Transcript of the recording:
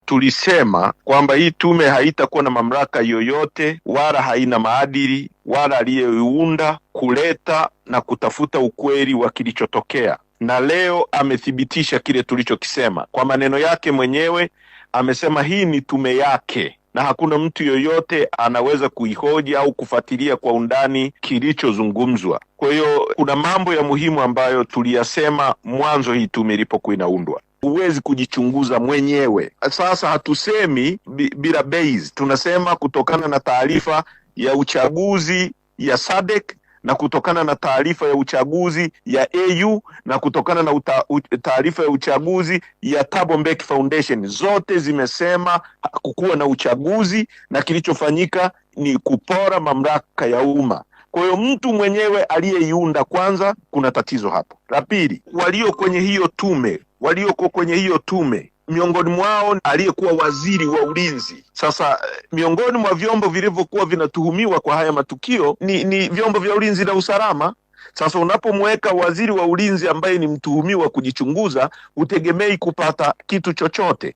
tulisema kwamba hii tume haitakuwa na mamlaka yoyote wala haina maadili wala aliyeiunda kuleta na kutafuta ukweli wa kilichotokea, na leo amethibitisha kile tulichokisema. Kwa maneno yake mwenyewe amesema hii ni tume yake na hakuna mtu yoyote anaweza kuihoji au kufuatilia kwa undani kilichozungumzwa. Kwa hiyo kuna mambo ya muhimu ambayo tuliyasema mwanzo hii tume ilipokuwa inaundwa. Huwezi kujichunguza mwenyewe. Sasa hatusemi bila base, tunasema kutokana na taarifa ya uchaguzi ya SADC na kutokana na taarifa ya uchaguzi ya AU na kutokana na taarifa ya uchaguzi ya Thabo Mbeki Foundation, zote zimesema hakukuwa na uchaguzi na kilichofanyika ni kupora mamlaka ya umma. Kwa hiyo mtu mwenyewe aliyeiunda, kwanza kuna tatizo hapo. La pili, walioko kwenye hiyo tume miongoni mwao aliyekuwa waziri wa ulinzi. Sasa miongoni mwa vyombo vilivyokuwa vinatuhumiwa kwa haya matukio ni vyombo vya ulinzi na usalama. Sasa unapomweka waziri wa ulinzi ambaye ni mtuhumiwa kujichunguza, utegemei kupata kitu chochote.